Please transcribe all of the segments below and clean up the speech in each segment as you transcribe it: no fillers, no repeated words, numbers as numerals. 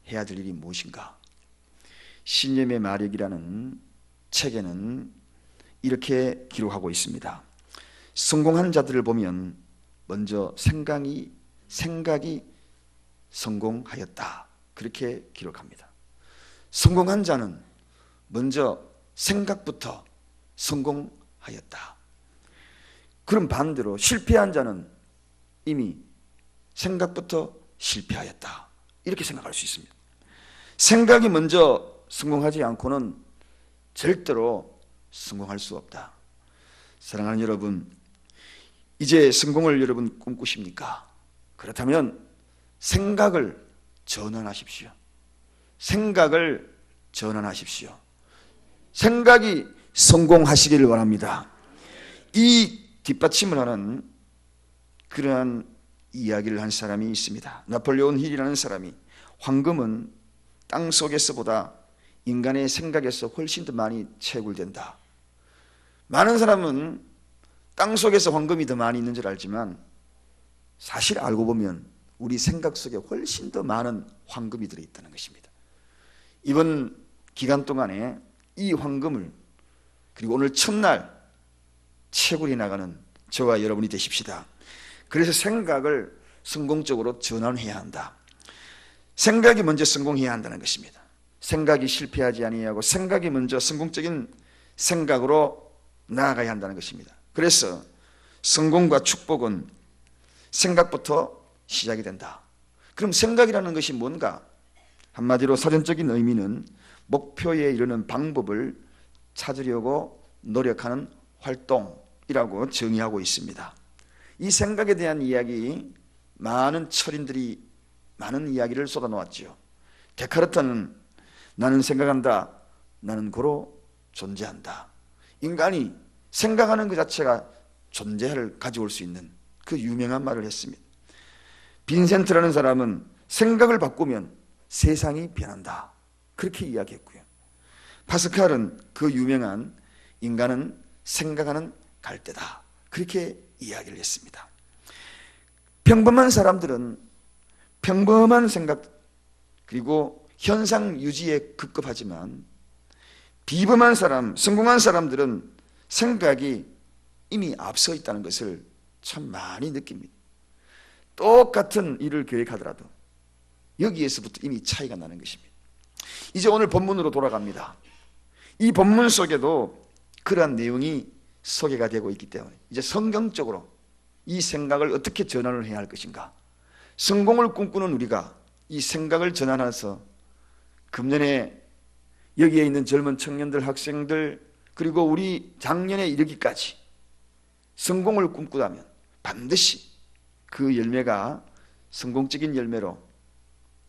해야 될 일이 무엇인가? 신념의 마력이라는 책에는 이렇게 기록하고 있습니다. 성공한 자들을 보면 먼저 생각이 성공하였다, 그렇게 기록합니다. 성공한 자는 먼저 생각부터 성공하였다. 그럼 반대로 실패한 자는 이미 생각부터 실패하였다, 이렇게 생각할 수 있습니다. 생각이 먼저 성공하지 않고는 절대로 성공할 수 없다. 사랑하는 여러분, 이제 성공을 여러분 꿈꾸십니까? 그렇다면 생각을 전환하십시오. 생각을 전환하십시오. 생각이 성공하시기를 원합니다. 이 뒷받침을 하는 그러한 이야기를 한 사람이 있습니다. 나폴레온 힐이라는 사람이 황금은 땅 속에서보다 인간의 생각에서 훨씬 더 많이 채굴된다. 많은 사람은 땅 속에서 황금이 더 많이 있는 줄 알지만 사실 알고 보면 우리 생각 속에 훨씬 더 많은 황금이 들어있다는 것입니다. 이번 기간 동안에 이 황금을, 그리고 오늘 첫날 채굴해 나가는 저와 여러분이 되십시다. 그래서 생각을 성공적으로 전환해야 한다. 생각이 먼저 성공해야 한다는 것입니다. 생각이 실패하지 아니하고 생각이 먼저 성공적인 생각으로 나아가야 한다는 것입니다. 그래서 성공과 축복은 생각부터 시작이 된다. 그럼 생각이라는 것이 뭔가? 한마디로 사전적인 의미는 목표에 이르는 방법을 찾으려고 노력하는 활동이라고 정의하고 있습니다. 이 생각에 대한 이야기, 많은 철인들이 많은 이야기를 쏟아놓았지요. 데카르트는 나는 생각한다, 나는 고로 존재한다. 인간이 생각하는 것 자체가 존재를 가져올 수 있는 그 유명한 말을 했습니다. 빈센트라는 사람은 생각을 바꾸면 세상이 변한다, 그렇게 이야기했고요. 파스칼은 그 유명한 인간은 생각하는 갈대다, 그렇게 이야기를 했습니다. 평범한 사람들은 평범한 생각 그리고 현상 유지에 급급하지만 비범한 사람, 성공한 사람들은 생각이 이미 앞서 있다는 것을 참 많이 느낍니다. 똑같은 일을 계획하더라도 여기에서부터 이미 차이가 나는 것입니다. 이제 오늘 본문으로 돌아갑니다. 이 본문 속에도 그러한 내용이 소개가 되고 있기 때문에 이제 성경적으로 이 생각을 어떻게 전환을 해야 할 것인가, 성공을 꿈꾸는 우리가 이 생각을 전환해서 금년에 여기에 있는 젊은 청년들, 학생들, 그리고 우리 작년에 이르기까지 성공을 꿈꾸다면 반드시 그 열매가 성공적인 열매로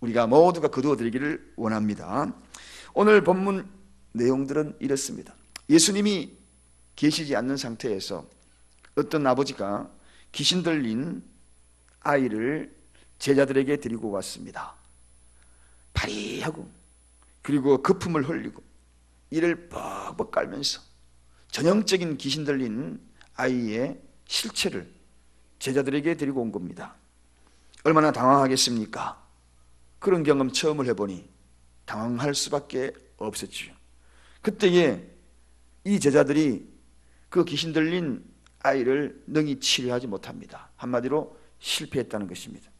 우리가 모두가 거두어들이기를 원합니다. 오늘 본문 내용들은 이렇습니다. 예수님이 계시지 않는 상태에서 어떤 아버지가 귀신 들린 아이를 제자들에게 데리고 왔습니다. 파리하고 그리고 거품을 흘리고 이를 뻑뻑 깔면서 전형적인 귀신 들린 아이의 실체를 제자들에게 데리고 온 겁니다. 얼마나 당황하겠습니까? 그런 경험 처음을 해보니 당황할 수밖에 없었죠. 그때에 이 제자들이 그 귀신 들린 아이를 능히 치료하지 못합니다. 한마디로 실패했다는 것입니다.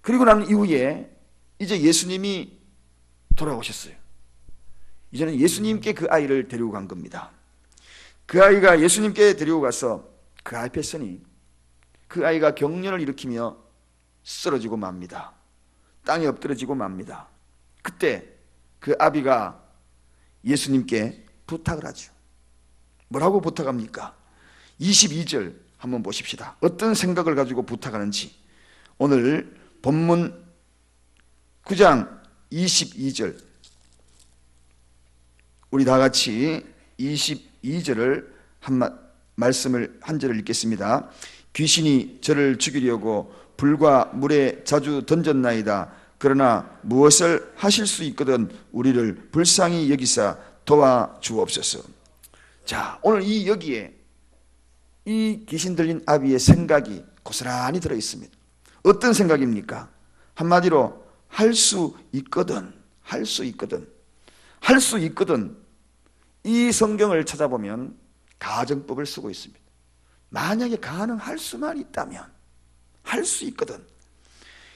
그리고 난 이후에 이제 예수님이 돌아오셨어요. 이제는 예수님께 그 아이를 데리고 간 겁니다. 그 아이가 예수님께 데리고 가서 그 앞에 서니 그 아이가 경련을 일으키며 쓰러지고 맙니다. 땅에 엎드러지고 맙니다. 그때 그 아비가 예수님께 부탁을 하죠. 뭐라고 부탁합니까? 22절 한번 보십시다. 어떤 생각을 가지고 부탁하는지. 오늘 본문 9장 22절, 우리 다 같이 22절을 말씀을 한 절을 읽겠습니다. 귀신이 저를 죽이려고 불과 물에 자주 던졌나이다. 그러나 무엇을 하실 수 있거든 우리를 불쌍히 여기사 도와주옵소서. 자, 오늘 여기에 이 귀신 들린 아비의 생각이 고스란히 들어있습니다. 어떤 생각입니까? 한마디로 할 수 있거든, 할 수 있거든, 할 수 있거든. 이 성경을 찾아보면 가정법을 쓰고 있습니다. 만약에 가능할 수만 있다면 할 수 있거든.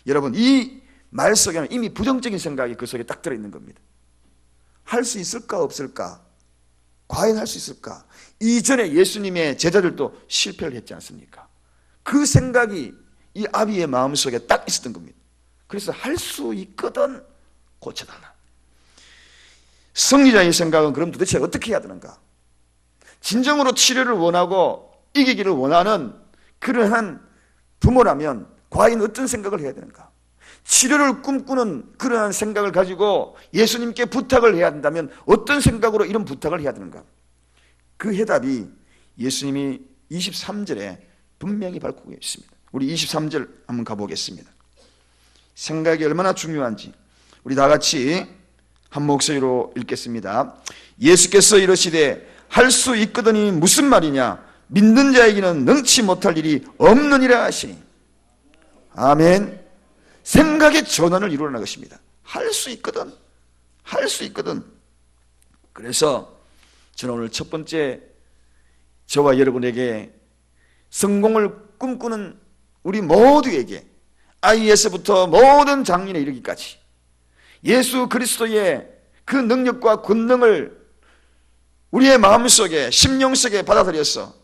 여러분, 이 말 속에는 이미 부정적인 생각이 그 속에 딱 들어있는 겁니다. 할 수 있을까 없을까? 과연 할 수 있을까? 이전에 예수님의 제자들도 실패를 했지 않습니까? 그 생각이 이 아비의 마음속에 딱 있었던 겁니다. 그래서 할 수 있거든 고쳐달라. 승리자의 생각은 그럼 도대체 어떻게 해야 되는가? 진정으로 치료를 원하고 이기기를 원하는 그러한 부모라면 과연 어떤 생각을 해야 되는가? 치료를 꿈꾸는 그러한 생각을 가지고 예수님께 부탁을 해야 된다면 어떤 생각으로 이런 부탁을 해야 되는가? 그 해답이 예수님이 23절에 분명히 밝히고 있습니다. 우리 23절 한번 가보겠습니다. 생각이 얼마나 중요한지 우리 다 같이 한 목소리로 읽겠습니다. 예수께서 이르시되 할 수 있거든이 무슨 말이냐? 믿는 자에게는 능치 못할 일이 없느니라 하시니. 아멘. 생각의 전환을 이루라는 것입니다. 할 수 있거든, 할 수 있거든. 그래서 저는 오늘 첫 번째 저와 여러분에게 성공을 꿈꾸는 우리 모두에게 아이에서부터 모든 장년에 이르기까지 예수 그리스도의 그 능력과 권능을 우리의 마음속에 심령 속에 받아들여서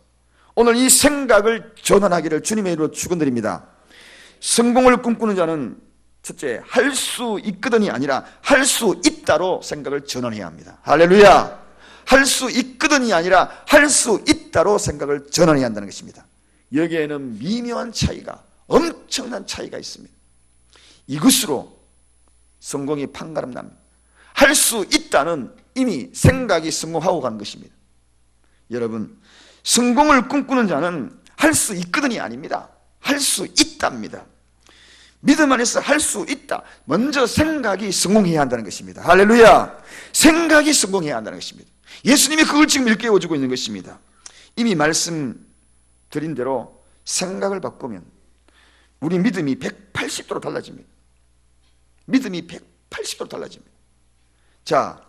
오늘 이 생각을 전환하기를 주님의 이름으로 축원드립니다. 성공을 꿈꾸는 자는 첫째, 할 수 있거든이 아니라 할 수 있다로 생각을 전환해야 합니다. 할렐루야. 할 수 있거든이 아니라 할 수 있다로 생각을 전환해야 한다는 것입니다. 여기에는 미묘한 차이가, 엄청난 차이가 있습니다. 이것으로 성공이 판가름납니다. 할 수 있다는 이미 생각이 성공하고 간 것입니다. 여러분, 성공을 꿈꾸는 자는 할 수 있거든이 아닙니다. 할 수 있답니다. 믿음 안에서 할 수 있다. 먼저 생각이 성공해야 한다는 것입니다. 할렐루야. 생각이 성공해야 한다는 것입니다. 예수님이 그걸 지금 일깨워주고 있는 것입니다. 이미 말씀드린 대로 생각을 바꾸면 우리 믿음이 180도로 달라집니다. 믿음이 180도로 달라집니다. 자,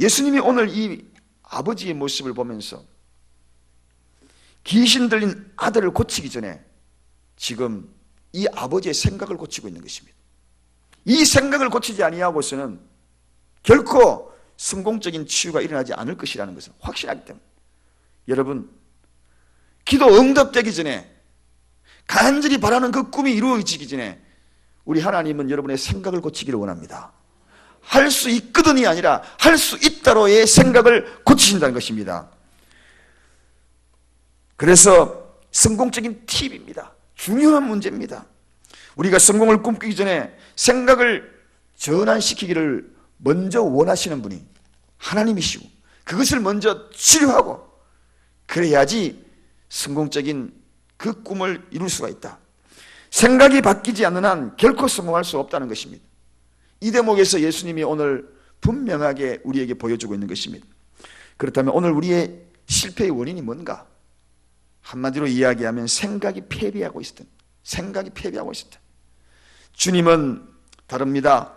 예수님이 오늘 이 아버지의 모습을 보면서 귀신 들린 아들을 고치기 전에 지금 이 아버지의 생각을 고치고 있는 것입니다. 이 생각을 고치지 아니하고서는 결코 성공적인 치유가 일어나지 않을 것이라는 것을 확신하기 때문에 여러분, 기도 응답되기 전에 간절히 바라는 그 꿈이 이루어지기 전에 우리 하나님은 여러분의 생각을 고치기를 원합니다. 할 수 있거든이 아니라 할 수 있다로의 생각을 고치신다는 것입니다. 그래서 성공적인 팁입니다. 중요한 문제입니다. 우리가 성공을 꿈꾸기 전에 생각을 전환시키기를 먼저 원하시는 분이 하나님이시고 그것을 먼저 치료하고 그래야지 성공적인 그 꿈을 이룰 수가 있다. 생각이 바뀌지 않는 한 결코 성공할 수 없다는 것입니다. 이 대목에서 예수님이 오늘 분명하게 우리에게 보여주고 있는 것입니다. 그렇다면 오늘 우리의 실패의 원인이 뭔가? 한마디로 이야기하면 생각이 패배하고 있었던, 생각이 패배하고 있었다. 주님은 다릅니다.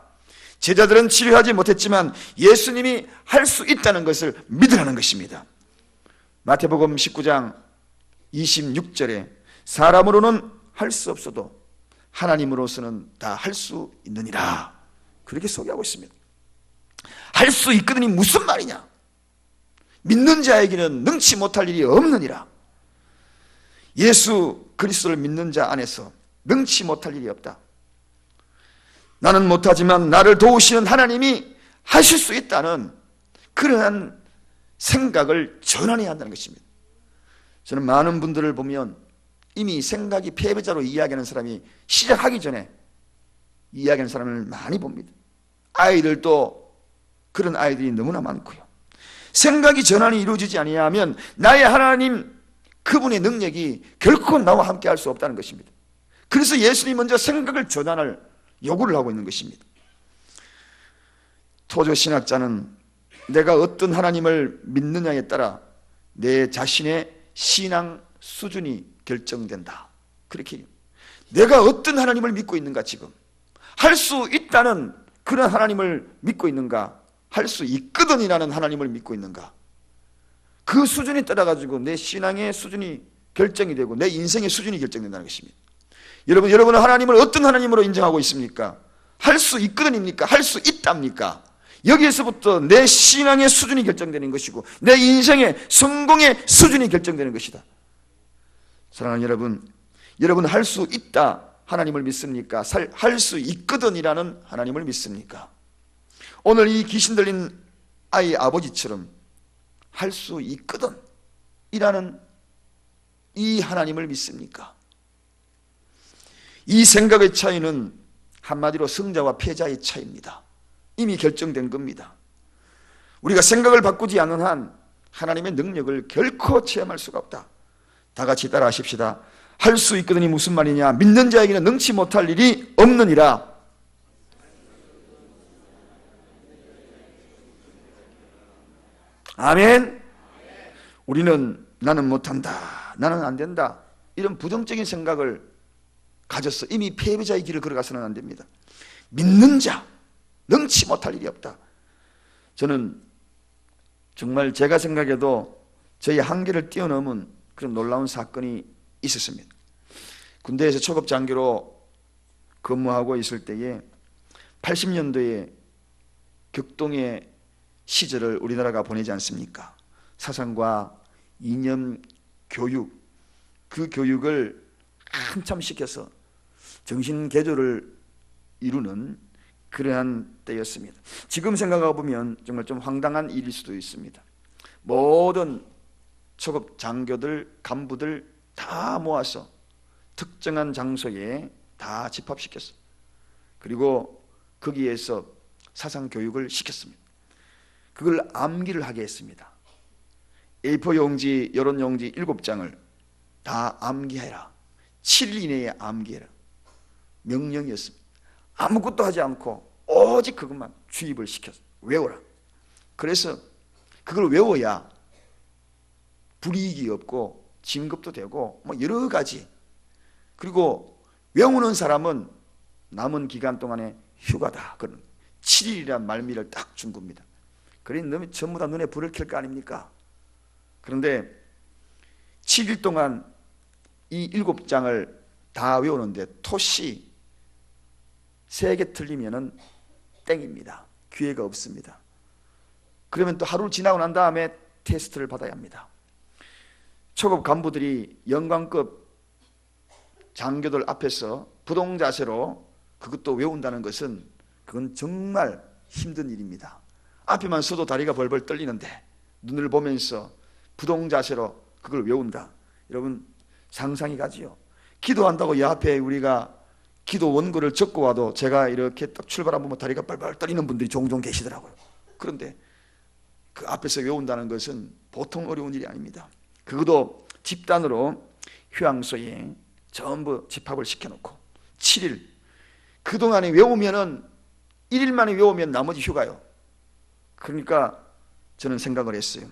제자들은 치료하지 못했지만 예수님이 할 수 있다는 것을 믿으라는 것입니다. 마태복음 19장 26절에 사람으로는 할 수 없어도 하나님으로서는 다 할 수 있느니라, 그렇게 소개하고 있습니다. 할 수 있거든이 무슨 말이냐? 믿는 자에게는 능치 못할 일이 없느니라. 예수 그리스도를 믿는 자 안에서 능치 못할 일이 없다. 나는 못하지만 나를 도우시는 하나님이 하실 수 있다는 그러한 생각을 전환해야 한다는 것입니다. 저는 많은 분들을 보면 이미 생각이 패배자로 이야기하는 사람이 시작하기 전에 이야기하는 사람을 많이 봅니다. 아이들도 그런 아이들이 너무나 많고요. 생각이 전환이 이루어지지 아니하면 나의 하나님 그분의 능력이 결코 나와 함께 할 수 없다는 것입니다. 그래서 예수님이 먼저 생각을 전환을 요구를 하고 있는 것입니다. 토조 신학자는 내가 어떤 하나님을 믿느냐에 따라 내 자신의 신앙 수준이 결정된다, 그렇게. 내가 어떤 하나님을 믿고 있는가, 지금 할 수 있다는 그런 하나님을 믿고 있는가? 할 수 있거든이라는 하나님을 믿고 있는가? 그 수준에 따라가지고 내 신앙의 수준이 결정이 되고 내 인생의 수준이 결정된다는 것입니다. 여러분은 하나님을 어떤 하나님으로 인정하고 있습니까? 할 수 있거든입니까? 할 수 있답니까? 여기에서부터 내 신앙의 수준이 결정되는 것이고 내 인생의 성공의 수준이 결정되는 것이다. 사랑하는 여러분 할 수 있다 하나님을 믿습니까? 할 수 있거든이라는 하나님을 믿습니까? 오늘 이 귀신 들린 아이 아버지처럼 할 수 있거든이라는 이 하나님을 믿습니까? 이 생각의 차이는 한마디로 승자와 패자의 차이입니다. 이미 결정된 겁니다. 우리가 생각을 바꾸지 않는 한 하나님의 능력을 결코 체험할 수가 없다. 다 같이 따라 하십시다. 할 수 있거든이 무슨 말이냐? 믿는 자에게는 능치 못할 일이 없느니라. 아멘. 우리는 나는 못한다, 나는 안 된다, 이런 부정적인 생각을 가졌어. 이미 패배자의 길을 걸어가서는 안 됩니다. 믿는 자, 능치 못할 일이 없다. 저는 정말 제가 생각해도 저희 한계를 뛰어넘은 그런 놀라운 사건이 있었습니다. 군대에서 초급 장교로 근무하고 있을 때에 80년도에 격동의 시절을 우리나라가 보내지 않습니까? 사상과 이념 교육, 그 교육을 한참 시켜서 정신 개조를 이루는 그러한 때였습니다. 지금 생각해 보면 정말 좀 황당한 일일 수도 있습니다. 모든 초급 장교들, 간부들 다 모아서 특정한 장소에 다 집합시켰어. 그리고 거기에서 사상 교육을 시켰습니다. 그걸 암기를 하게 했습니다. A4 용지, 여론 용지 7장을 다 암기해라. 7일 이내에 암기해라. 명령이었습니다. 아무것도 하지 않고 오직 그것만 주입을 시켰어. 외워라. 그래서 그걸 외워야 불이익이 없고 진급도 되고 뭐 여러 가지. 그리고 외우는 사람은 남은 기간 동안에 휴가다. 그런 7일이란 말미를 딱 준 겁니다. 그러니 전부 다 눈에 불을 켤 거 아닙니까? 그런데 7일 동안 이 7장을 다 외우는데 토시 3개 틀리면은 땡입니다. 기회가 없습니다. 그러면 또 하루 지나고 난 다음에 테스트를 받아야 합니다. 초급 간부들이 영관급 장교들 앞에서 부동자세로 그것도 외운다는 것은 그건 정말 힘든 일입니다. 앞에만 서도 다리가 벌벌 떨리는데 눈을 보면서 부동자세로 그걸 외운다. 여러분 상상이 가지요. 기도한다고 이 앞에 우리가 기도 원고를 적고 와도 제가 이렇게 딱 출발한 보면 다리가 벌벌 떨리는 분들이 종종 계시더라고요. 그런데 그 앞에서 외운다는 것은 보통 어려운 일이 아닙니다. 그것도 집단으로 휴양소에 전부 집합을 시켜놓고 7일 그동안에 외우면은 1일 만에 외우면 나머지 휴가요. 그러니까 저는 생각을 했어요.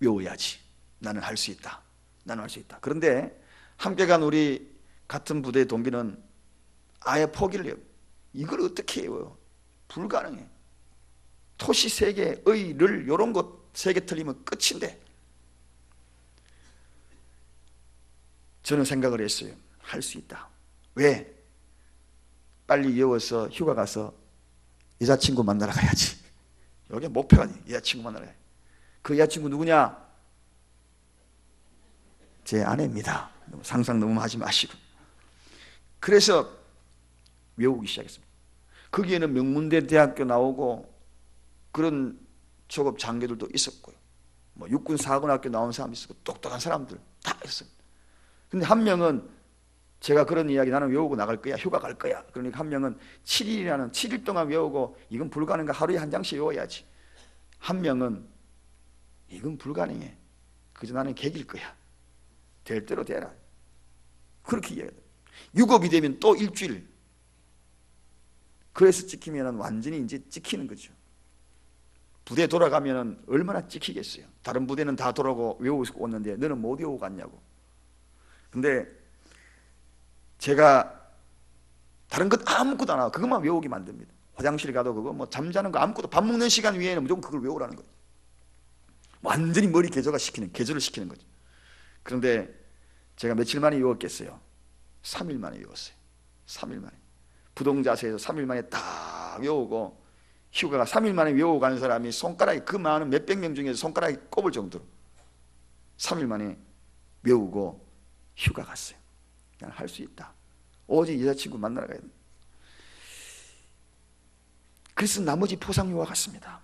외워야지. 나는 할 수 있다. 나는 할 수 있다. 그런데 함께 간 우리 같은 부대 동기는 아예 포기를 해요. 이걸 어떻게 외워요? 불가능해. 토시 3개, 의,를 이런 것 3개 틀리면 끝인데 저는 생각을 했어요. 할 수 있다. 왜? 빨리 외워서 휴가 가서 여자친구 만나러 가야지. 여기 목표가 여자친구 만나러 가야지. 그 여자친구 누구냐? 제 아내입니다. 상상 너무 하지 마시고. 그래서 외우기 시작했습니다. 거기에는 명문대 대학교 나오고 그런 초급 장교들도 있었고요. 뭐 육군사관학교 나온 사람 있었고 똑똑한 사람들 다 있었습니다. 근데 한 명은 제가 그런 이야기 나는 외우고 나갈 거야. 휴가 갈 거야. 그러니까 한 명은 7일 동안 외우고 이건 불가능해. 하루에 한 장씩 외워야지. 한 명은 이건 불가능해. 그저 나는 개길 거야. 될 대로 되라. 그렇게 이야기해요. 유급이 되면 또 일주일. 그래서 찍히면 완전히 이제 찍히는 거죠. 부대 돌아가면 얼마나 찍히겠어요. 다른 부대는 다 돌아오고 외우고 왔는데 너는 못 외우고 갔냐고. 근데 제가 다른 것 아무것도 안 하고 그것만 외우게 만듭니다. 화장실 가도 그거, 뭐 잠자는 거 아무것도, 밥 먹는 시간 위에는 무조건 그걸 외우라는 거죠. 완전히 머리 개조를 시키는 거죠. 그런데 제가 며칠 만에 외웠겠어요? 3일 만에 외웠어요. 3일 만에. 부동자세에서 3일 만에 딱 외우고, 휴가가 3일 만에 외우고 가는 사람이 손가락이, 그 많은 몇백 명 중에서 손가락이 꼽을 정도로 3일 만에 외우고 휴가 갔어요. 그냥 할 수 있다. 오직 여자친구 만나러 가야 된다. 그래서 나머지 포상유와 같습니다.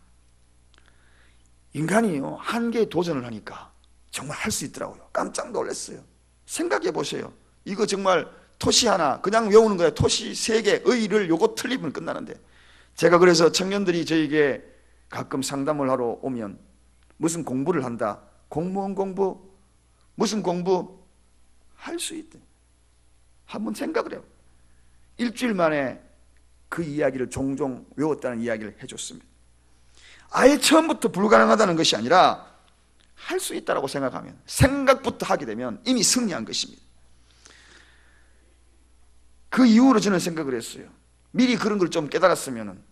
인간이요, 한계에 도전을 하니까 정말 할 수 있더라고요. 깜짝 놀랐어요. 생각해 보세요. 이거 정말 토시 하나 그냥 외우는 거예요. 토시 3개, 의를 요거 틀리면 끝나는데, 제가 그래서 청년들이 저에게 가끔 상담을 하러 오면 무슨 공부를 한다, 공무원 공부, 무슨 공부 할 수 있대. 한번 생각을 해요. 일주일 만에 그 이야기를 종종 외웠다는 이야기를 해줬습니다. 아예 처음부터 불가능하다는 것이 아니라 할 수 있다고 생각하면, 생각부터 하게 되면 이미 승리한 것입니다. 그 이후로 저는 생각을 했어요. 미리 그런 걸 좀 깨달았으면,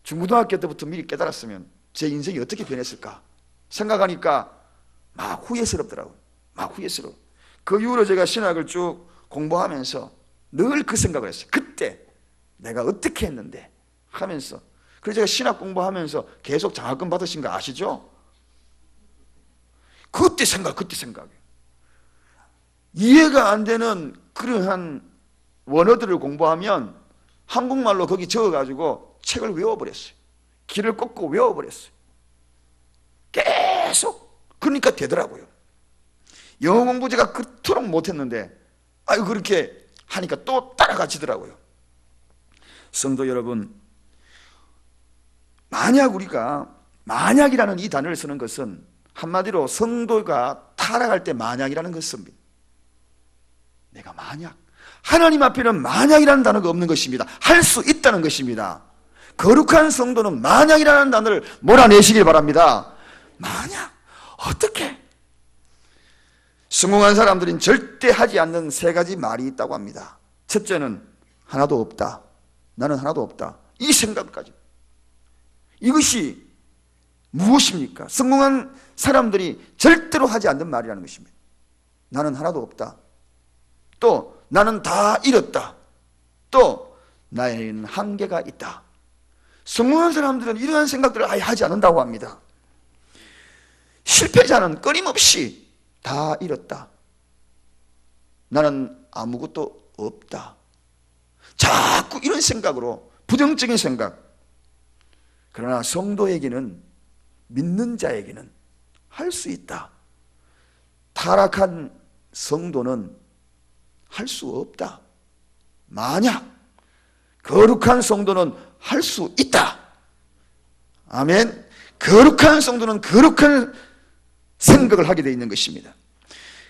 중고등학교 때부터 미리 깨달았으면 제 인생이 어떻게 변했을까 생각하니까 막 후회스럽더라고요. 막 후회스러워. 그 이후로 제가 신학을 쭉 공부하면서 늘 그 생각을 했어요. 그때 내가 어떻게 했는데 하면서. 그래서 제가 신학 공부하면서 계속 장학금 받으신 거 아시죠? 그때 생각이에요. 이해가 안 되는 그러한 원어들을 공부하면 한국말로 거기 적어가지고 책을 외워버렸어요. 길을 꺾고 외워버렸어요. 계속. 그러니까 되더라고요. 영어 공부 제가 그토록 못했는데 아유 그렇게 하니까 또 따라가지더라고요. 성도 여러분, 만약 우리가 만약이라는 이 단어를 쓰는 것은 한마디로 성도가 타락할 때 만약이라는 것입니다. 내가 만약, 하나님 앞에는 만약이라는 단어가 없는 것입니다. 할 수 있다는 것입니다. 거룩한 성도는 만약이라는 단어를 몰아내시길 바랍니다. 만약, 어떻게? 성공한 사람들은 절대 하지 않는 3가지 말이 있다고 합니다. 첫째는 하나도 없다. 나는 하나도 없다. 이 생각까지. 이것이 무엇입니까? 성공한 사람들이 절대로 하지 않는 말이라는 것입니다. 나는 하나도 없다. 또 나는 다 잃었다. 또 나에게는 한계가 있다. 성공한 사람들은 이러한 생각들을 아예 하지 않는다고 합니다. 실패자는 끊임없이 다 잃었다. 나는 아무것도 없다. 자꾸 이런 생각으로, 부정적인 생각. 그러나 성도에게는, 믿는 자에게는 할 수 있다. 타락한 성도는 할 수 없다. 만약 거룩한 성도는 할 수 있다. 아멘. 거룩한 성도는 거룩한 생각을 하게 되어 있는 것입니다.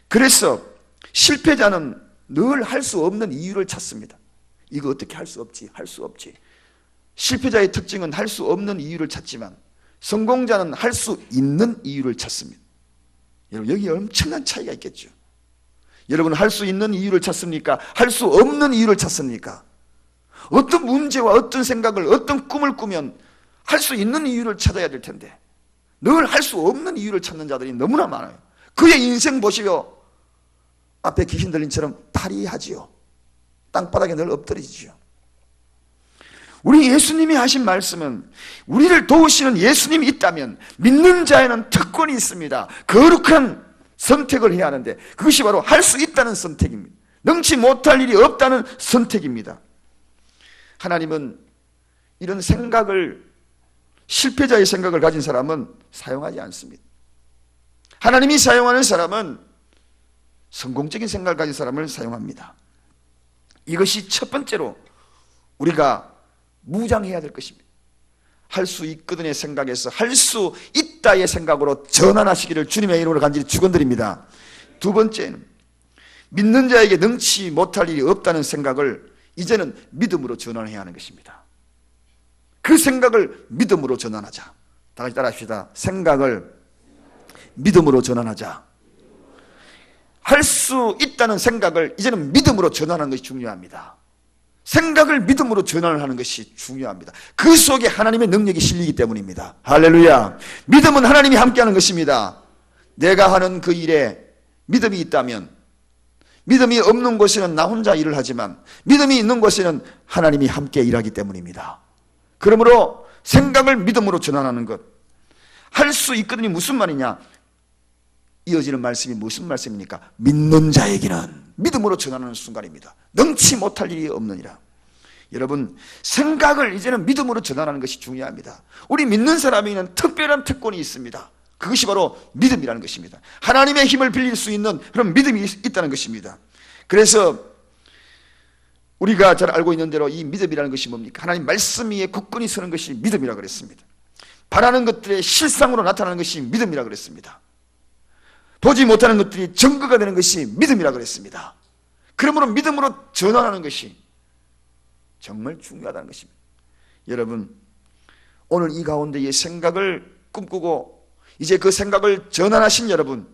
그래서 실패자는 늘 할 수 없는 이유를 찾습니다. 이거 어떻게 할 수 없지? 할 수 없지. 실패자의 특징은 할 수 없는 이유를 찾지만 성공자는 할 수 있는 이유를 찾습니다. 여러분, 여기 엄청난 차이가 있겠죠. 여러분, 할 수 있는 이유를 찾습니까? 할 수 없는 이유를 찾습니까? 어떤 문제와 어떤 생각을, 어떤 꿈을 꾸면 할 수 있는 이유를 찾아야 될 텐데 늘 할 수 없는 이유를 찾는 자들이 너무나 많아요. 그의 인생 보시오. 앞에 귀신 들린처럼 탈의하지요. 땅바닥에 늘 엎드리지요. 우리 예수님이 하신 말씀은, 우리를 도우시는 예수님이 있다면 믿는 자에는 특권이 있습니다. 거룩한 선택을 해야 하는데 그것이 바로 할 수 있다는 선택입니다. 능치 못할 일이 없다는 선택입니다. 하나님은 이런 생각을, 실패자의 생각을 가진 사람은 사용하지 않습니다. 하나님이 사용하는 사람은 성공적인 생각을 가진 사람을 사용합니다. 이것이 첫 번째로 우리가 무장해야 될 것입니다. 할 수 있거든의 생각에서 할 수 있다의 생각으로 전환하시기를 주님의 이름으로 간절히 축원드립니다. 두 번째는 믿는 자에게 능치 못할 일이 없다는 생각을 이제는 믿음으로 전환해야 하는 것입니다. 그 생각을 믿음으로 전환하자. 다 같이 따라합시다. 생각을 믿음으로 전환하자. 할 수 있다는 생각을 이제는 믿음으로 전환하는 것이 중요합니다. 생각을 믿음으로 전환을 하는 것이 중요합니다. 그 속에 하나님의 능력이 실리기 때문입니다. 할렐루야. 믿음은 하나님이 함께하는 것입니다. 내가 하는 그 일에 믿음이 있다면, 믿음이 없는 곳에는 나 혼자 일을 하지만 믿음이 있는 곳에는 하나님이 함께 일하기 때문입니다. 그러므로 생각을 믿음으로 전환하는 것, 할 수 있거든요. 무슨 말이냐? 이어지는 말씀이 무슨 말씀입니까? 믿는 자에게는 믿음으로 전환하는 순간입니다. 능치 못할 일이 없느니라. 여러분, 생각을 이제는 믿음으로 전환하는 것이 중요합니다. 우리 믿는 사람에게는 특별한 특권이 있습니다. 그것이 바로 믿음이라는 것입니다. 하나님의 힘을 빌릴 수 있는 그런 믿음이 있다는 것입니다. 그래서 우리가 잘 알고 있는 대로 이 믿음이라는 것이 뭡니까? 하나님 말씀 위에 굳건히 서는 것이 믿음이라고 그랬습니다. 바라는 것들의 실상으로 나타나는 것이 믿음이라고 그랬습니다. 보지 못하는 것들이 증거가 되는 것이 믿음이라고 그랬습니다. 그러므로 믿음으로 전환하는 것이 정말 중요하다는 것입니다. 여러분, 오늘 이 가운데의 생각을 꿈꾸고 이제 그 생각을 전환하신 여러분,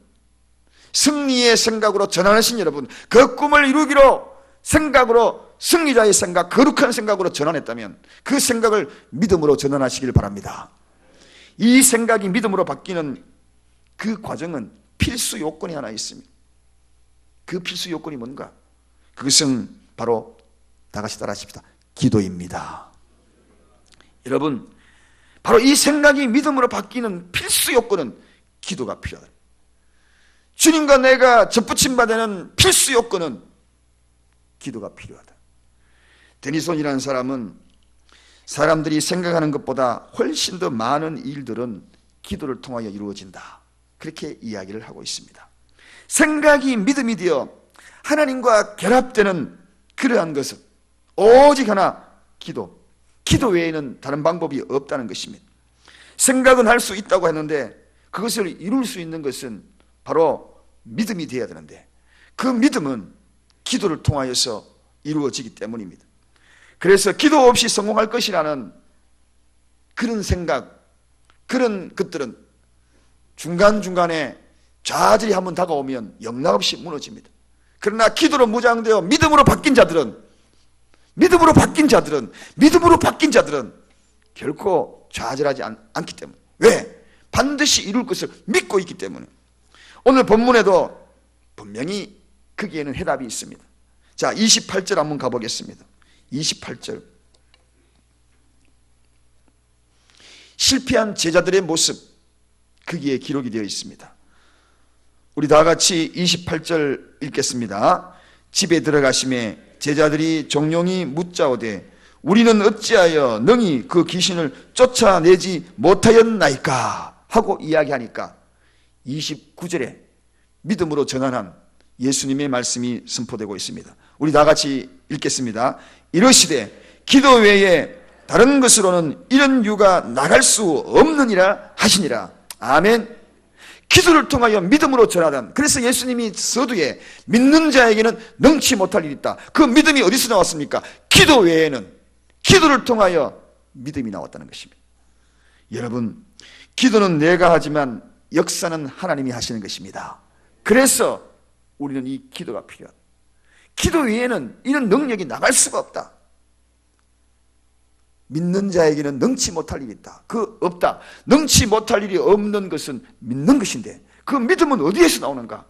승리의 생각으로 전환하신 여러분, 그 꿈을 이루기로 생각으로, 승리자의 생각, 거룩한 생각으로 전환했다면 그 생각을 믿음으로 전환하시길 바랍니다. 이 생각이 믿음으로 바뀌는 그 과정은 필수 요건이 하나 있습니다. 그 필수 요건이 뭔가? 그것은 바로 다 같이 따라하십시다. 기도입니다. 여러분, 바로 이 생각이 믿음으로 바뀌는 필수 요건은 기도가 필요하다. 주님과 내가 접붙임받는 필수 요건은 기도가 필요하다. 데니손이라는 사람은 사람들이 생각하는 것보다 훨씬 더 많은 일들은 기도를 통하여 이루어진다, 그렇게 이야기를 하고 있습니다. 생각이 믿음이 되어 하나님과 결합되는 그러한 것은 오직 하나, 기도. 기도 외에는 다른 방법이 없다는 것입니다. 생각은 할 수 있다고 했는데 그것을 이룰 수 있는 것은 바로 믿음이 되어야 되는데 그 믿음은 기도를 통하여서 이루어지기 때문입니다. 그래서 기도 없이 성공할 것이라는 그런 생각, 그런 것들은 중간중간에 좌절이 한번 다가오면 영락없이 무너집니다. 그러나 기도로 무장되어 믿음으로 바뀐 자들은 결코 좌절하지 않기 때문에. 왜? 반드시 이룰 것을 믿고 있기 때문에. 오늘 본문에도 분명히 거기에는 해답이 있습니다. 자, 28절 한번 가보겠습니다. 28절. 실패한 제자들의 모습, 거기에 기록이 되어 있습니다. 우리 다 같이 28절 읽겠습니다. 집에 들어가심에 제자들이 종용이 묻자오되 우리는 어찌하여 능히 그 귀신을 쫓아내지 못하였나이까 하고 이야기하니까 29절에 믿음으로 전환한 예수님의 말씀이 선포되고 있습니다. 우리 다 같이 읽겠습니다. 이러시되 기도 외에 다른 것으로는 이런 유가 나갈 수 없느니라 하시니라. 아멘. 기도를 통하여 믿음으로 전하던, 그래서 예수님이 서두에 믿는 자에게는 능치 못할 일이 있다. 그 믿음이 어디서 나왔습니까? 기도 외에는, 기도를 통하여 믿음이 나왔다는 것입니다. 여러분, 기도는 내가 하지만 역사는 하나님이 하시는 것입니다. 그래서 우리는 이 기도가 필요하다. 기도 외에는 이런 능력이 나갈 수가 없다. 믿는 자에게는 능치 못할 일이 있다. 그 없다. 능치 못할 일이 없는 것은 믿는 것인데 그 믿음은 어디에서 나오는가?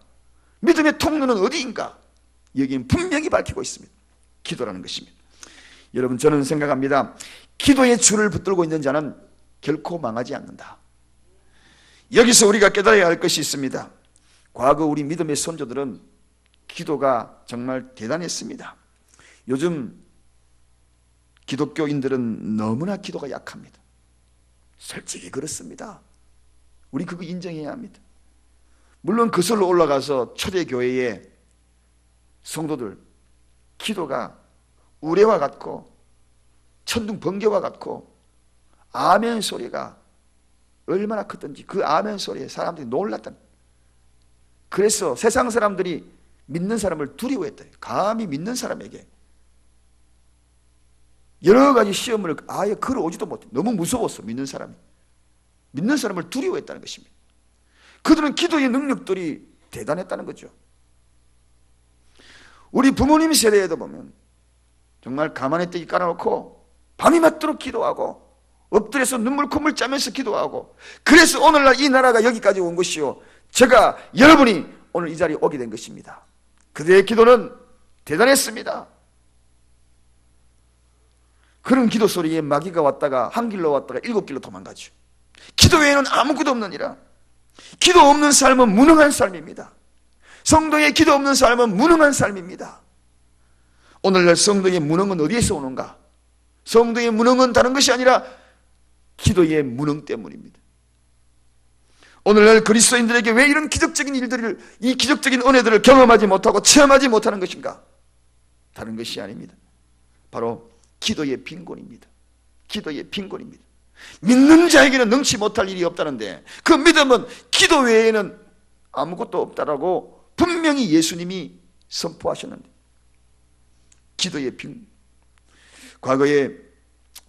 믿음의 통로는 어디인가? 여기는 분명히 밝히고 있습니다. 기도라는 것입니다. 여러분, 저는 생각합니다. 기도의 줄을 붙들고 있는 자는 결코 망하지 않는다. 여기서 우리가 깨달아야 할 것이 있습니다. 과거 우리 믿음의 선조들은 기도가 정말 대단했습니다. 요즘 기독교인들은 너무나 기도가 약합니다. 솔직히 그렇습니다. 우리 그거 인정해야 합니다. 물론 거슬러 올라가서 초대교회의 성도들 기도가 우레와 같고 천둥 번개와 같고 아멘 소리가 얼마나 컸던지 그 아멘 소리에 사람들이 놀랐다. 그래서 세상 사람들이 믿는 사람을 두려워했다. 감히 믿는 사람에게 여러 가지 시험을 아예 걸어오지도 못해. 너무 무서웠어. 믿는 사람이. 믿는 사람을 두려워했다는 것입니다. 그들은 기도의 능력들이 대단했다는 거죠. 우리 부모님 세대에도 보면 정말 가만히 떼기 깔아놓고 밤이 맞도록 기도하고 엎드려서 눈물 콧물 짜면서 기도하고, 그래서 오늘날 이 나라가 여기까지 온 것이요, 제가 여러분이 오늘 이 자리에 오게 된 것입니다. 그들의 기도는 대단했습니다. 그런 기도 소리에 마귀가 왔다가 한 길로 왔다가 7길로 도망가죠. 기도 외에는 아무것도 없느니라. 기도 없는 삶은 무능한 삶입니다. 성도의 기도 없는 삶은 무능한 삶입니다. 오늘날 성도의 무능은 어디에서 오는가? 성도의 무능은 다른 것이 아니라 기도의 무능 때문입니다. 오늘날 그리스도인들에게 왜 이런 기적적인 일들을, 이 기적적인 은혜들을 경험하지 못하고 체험하지 못하는 것인가? 다른 것이 아닙니다. 바로 기도의 빈곤입니다. 기도의 빈곤입니다. 믿는 자에게는 능치 못할 일이 없다는데, 그 믿음은 기도 외에는 아무것도 없다라고 분명히 예수님이 선포하셨는데, 기도의 빈곤. 과거에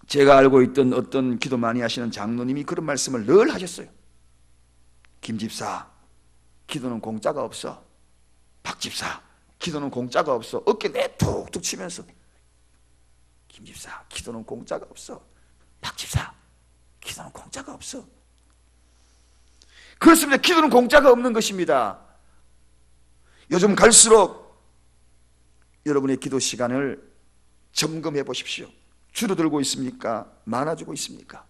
제가 알고 있던 어떤 기도 많이 하시는 장로님이 그런 말씀을 늘 하셨어요. 김 집사, 기도는 공짜가 없어. 박 집사, 기도는 공짜가 없어. 어깨 내 툭툭 치면서, 김 집사, 기도는 공짜가 없어. 박 집사, 기도는 공짜가 없어. 그렇습니다. 기도는 공짜가 없는 것입니다. 요즘 갈수록 여러분의 기도 시간을 점검해 보십시오. 줄어들고 있습니까? 많아지고 있습니까?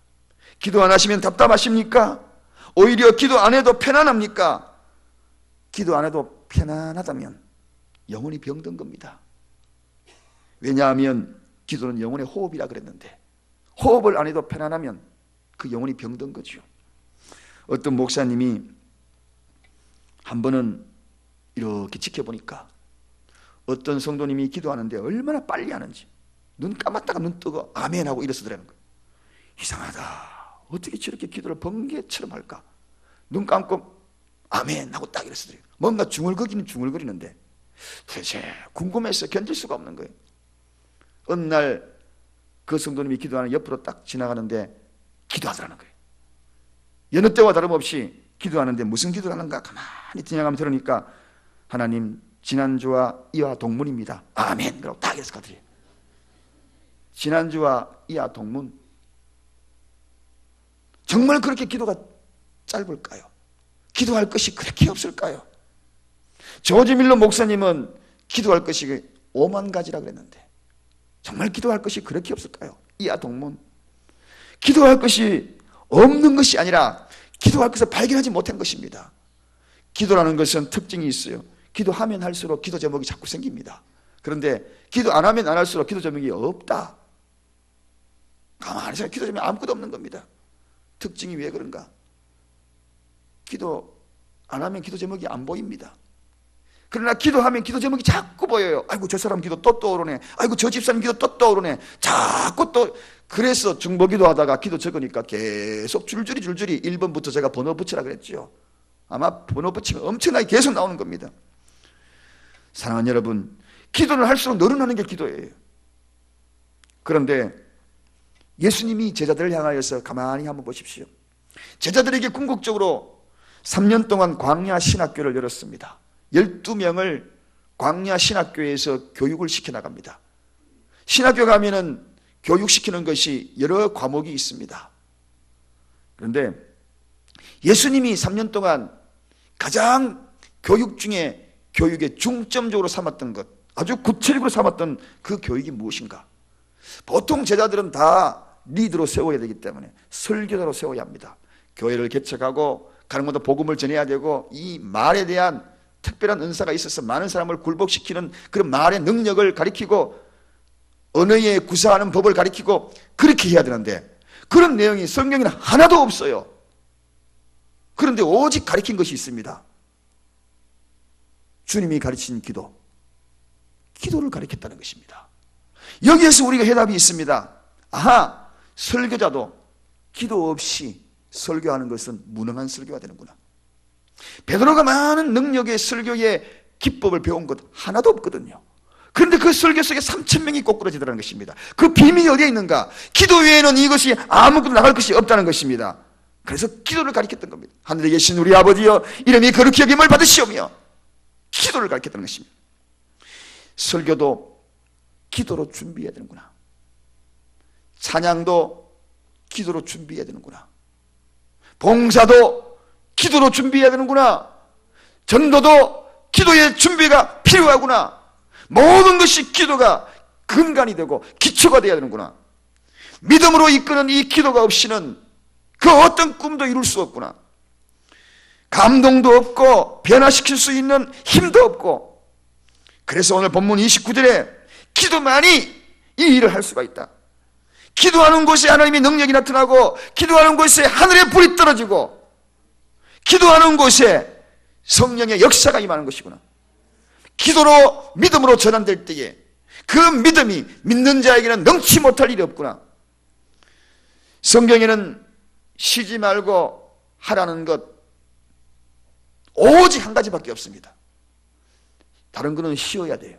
기도 안 하시면 답답하십니까? 오히려 기도 안 해도 편안합니까? 기도 안 해도 편안하다면 영혼이 병든 겁니다. 왜냐하면 기도는 영혼의 호흡이라 그랬는데, 호흡을 안 해도 편안하면 그 영혼이 병든 거죠. 어떤 목사님이 한 번은 이렇게 지켜보니까 어떤 성도님이 기도하는데 얼마나 빨리 하는지, 눈 감았다가 눈 뜨고 아멘 하고 일어서더라는 거예요. 이상하다, 어떻게 저렇게 기도를 번개처럼 할까? 눈 감고 아멘 하고 딱 일어서더래요. 뭔가 중얼거리는 중얼거리는데 도대체 궁금해서 견딜 수가 없는 거예요. 어느 날 그 성도님이 기도하는 옆으로 딱 지나가는데 기도하더라는 거예요. 여느 때와 다름없이 기도하는데 무슨 기도를 하는가 가만히 지나가면 들으니까, 하나님, 지난주와 이와 동문입니다. 아멘. 그러고 딱 해서 가더래요. 지난주와 이와 동문. 정말 그렇게 기도가 짧을까요? 기도할 것이 그렇게 없을까요? 조지 밀러 목사님은 기도할 것이 5만 가지라 그랬는데 정말 기도할 것이 그렇게 없을까요? 이하 동문. 기도할 것이 없는 것이 아니라 기도할 것을 발견하지 못한 것입니다. 기도라는 것은 특징이 있어요. 기도하면 할수록 기도 제목이 자꾸 생깁니다. 그런데 기도 안 하면 안 할수록 기도 제목이 없다. 가만히 생각해, 기도 제목이 아무것도 없는 겁니다. 특징이 왜 그런가? 기도 안 하면 기도 제목이 안 보입니다. 그러나 기도하면 기도 제목이 자꾸 보여요. 아이고 저 사람 기도 또 떠오르네. 아이고 저 집사님 기도 또 떠오르네. 자꾸 또. 그래서 중보기도 하다가 기도 적으니까 계속 줄줄이 1번부터 제가 번호 붙이라 그랬죠. 아마 번호 붙이면 엄청나게 계속 나오는 겁니다. 사랑하는 여러분, 기도를 할수록 늘어나는 게 기도예요. 그런데 예수님이 제자들을 향하여서 가만히 한번 보십시오. 제자들에게 궁극적으로 3년 동안 광야 신학교를 열었습니다. 12명을 광야 신학교에서 교육을 시켜나갑니다. 신학교 가면은 교육시키는 것이 여러 과목이 있습니다. 그런데 예수님이 3년 동안 가장 교육 중에 교육에 중점적으로 삼았던 것, 아주 구체적으로 삼았던 그 교육이 무엇인가? 보통 제자들은 다 리더로 세워야 되기 때문에 설교자로 세워야 합니다. 교회를 개척하고 가는 곳도 복음을 전해야 되고, 이 말에 대한 특별한 은사가 있어서 많은 사람을 굴복시키는 그런 말의 능력을 가리키고 언어에 구사하는 법을 가리키고 그렇게 해야 되는데, 그런 내용이 성경에는 하나도 없어요. 그런데 오직 가리킨 것이 있습니다. 주님이 가르친 기도를 가르쳤다는 것입니다. 여기에서 우리가 해답이 있습니다. 아하, 설교자도 기도 없이 설교하는 것은 무능한 설교가 되는구나. 베드로가 많은 능력의 설교의 기법을 배운 것 하나도 없거든요. 그런데 그 설교 속에 3,000명이 꼬꾸라지더라는 것입니다. 그 비밀이 어디에 있는가? 기도 외에는 이것이 아무것도 나갈 것이 없다는 것입니다. 그래서 기도를 가르쳤던 겁니다. 하늘에 계신 우리 아버지여, 이름이 거룩히 여김을 받으시오며, 기도를 가르쳤다는 것입니다. 설교도 기도로 준비해야 되는구나. 찬양도 기도로 준비해야 되는구나. 봉사도 기도로 준비해야 되는구나. 전도도 기도의 준비가 필요하구나. 모든 것이 기도가 근간이 되고 기초가 되어야 되는구나. 믿음으로 이끄는 이 기도가 없이는 그 어떤 꿈도 이룰 수 없구나. 감동도 없고 변화시킬 수 있는 힘도 없고. 그래서 오늘 본문 29절에 기도만이 이 일을 할 수가 있다. 기도하는 곳에 하나님의 능력이 나타나고, 기도하는 곳에 하늘의 불이 떨어지고, 기도하는 곳에 성령의 역사가 임하는 것이구나. 기도로 믿음으로 전환될 때에 그 믿음이 믿는 자에게는 능치 못할 일이 없구나. 성경에는 쉬지 말고 하라는 것 오직 한 가지밖에 없습니다. 다른 거는 쉬어야 돼요.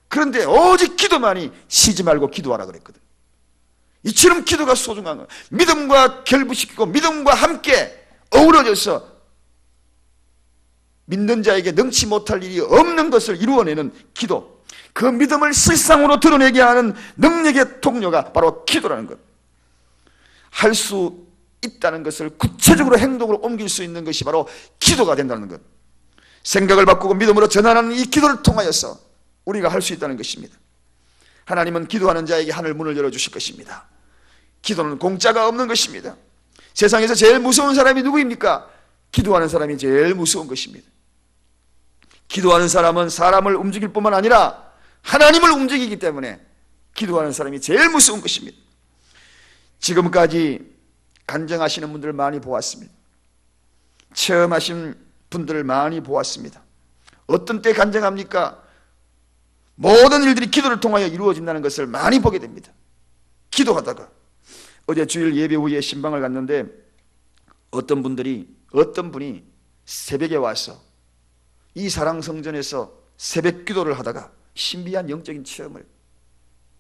그런데 오직 기도만이 쉬지 말고 기도하라 그랬거든. 이처럼 기도가 소중한 거예요. 믿음과 결부시키고 믿음과 함께 어우러져서 믿는 자에게 능치 못할 일이 없는 것을 이루어내는 기도, 그 믿음을 실상으로 드러내게 하는 능력의 통로가 바로 기도라는 것. 할 수 있다는 것을 구체적으로 행동으로 옮길 수 있는 것이 바로 기도가 된다는 것. 생각을 바꾸고 믿음으로 전환하는 이 기도를 통하여서 우리가 할 수 있다는 것입니다. 하나님은 기도하는 자에게 하늘 문을 열어주실 것입니다. 기도는 공짜가 없는 것입니다. 세상에서 제일 무서운 사람이 누구입니까? 기도하는 사람이 제일 무서운 것입니다. 기도하는 사람은 사람을 움직일 뿐만 아니라 하나님을 움직이기 때문에 기도하는 사람이 제일 무서운 것입니다. 지금까지 간증하시는 분들을 많이 보았습니다. 체험하신 분들을 많이 보았습니다. 어떤 때 간증합니까? 모든 일들이 기도를 통하여 이루어진다는 것을 많이 보게 됩니다. 기도하다가 어제 주일 예배 후에 신방을 갔는데 어떤 분이 새벽에 와서 이 사랑성전에서 새벽 기도를 하다가 신비한 영적인 체험을,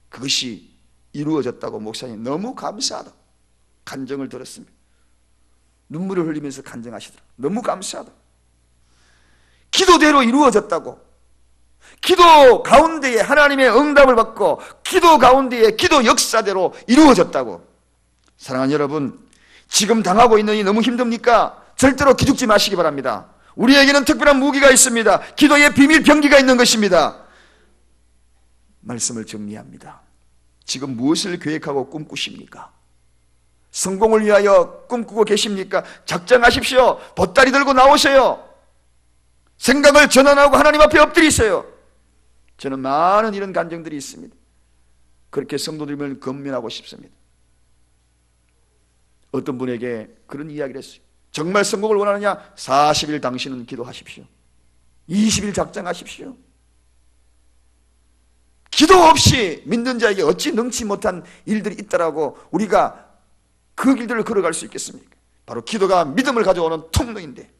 그것이 이루어졌다고 목사님 너무 감사하다 간증을 들었습니다. 눈물을 흘리면서 간증하시더라고요. 너무 감사하다. 기도대로 이루어졌다고. 기도 가운데에 하나님의 응답을 받고 기도 가운데에 기도 역사대로 이루어졌다고. 사랑하는 여러분, 지금 당하고 있는 이 너무 힘듭니까? 절대로 기죽지 마시기 바랍니다. 우리에게는 특별한 무기가 있습니다. 기도의 비밀 병기가 있는 것입니다. 말씀을 정리합니다. 지금 무엇을 계획하고 꿈꾸십니까? 성공을 위하여 꿈꾸고 계십니까? 작정하십시오. 보따리 들고 나오세요. 생각을 전환하고 하나님 앞에 엎드리세요. 저는 많은 이런 간증들이 있습니다. 그렇게 성도들을 권면하고 싶습니다. 어떤 분에게 그런 이야기를 했어요. 정말 성공을 원하느냐? 40일 당신은 기도하십시오. 20일 작정하십시오. 기도 없이 믿는 자에게 어찌 능치 못한 일들이 있다라고 우리가 그 길들을 걸어갈 수 있겠습니까? 바로 기도가 믿음을 가져오는 통로인데,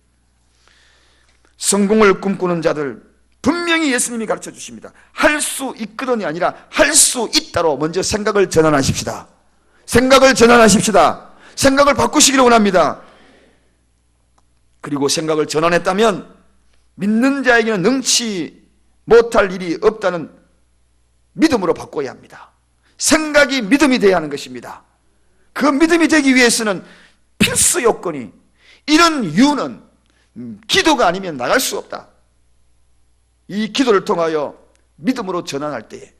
성공을 꿈꾸는 자들 분명히 예수님이 가르쳐 주십니다. 할 수 있거든이 아니라 할 수 있다로 먼저 생각을 전환하십시다. 생각을 전환하십시다. 생각을 바꾸시기를 원합니다. 그리고 생각을 전환했다면 믿는 자에게는 능치 못할 일이 없다는 믿음으로 바꿔야 합니다. 생각이 믿음이 되어야 하는 것입니다. 그 믿음이 되기 위해서는 필수 요건이, 이런 이유는 기도가 아니면 나갈 수 없다. 이 기도를 통하여 믿음으로 전환할 때에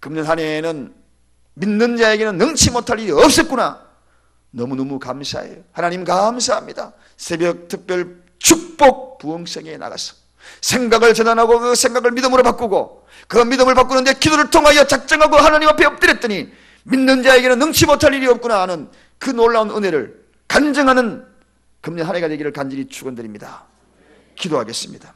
금년 한 해에는 믿는 자에게는 능치 못할 일이 없었구나. 너무너무 감사해요. 하나님 감사합니다. 새벽 특별 축복 부흥성에 나가서 생각을 전환하고 그 생각을 믿음으로 바꾸고, 그 믿음을 바꾸는데 기도를 통하여 작정하고 하나님 앞에 엎드렸더니 믿는 자에게는 능치 못할 일이 없구나 하는 그 놀라운 은혜를 간증하는 금년 한 해가 되기를 간절히 축원드립니다. 기도하겠습니다.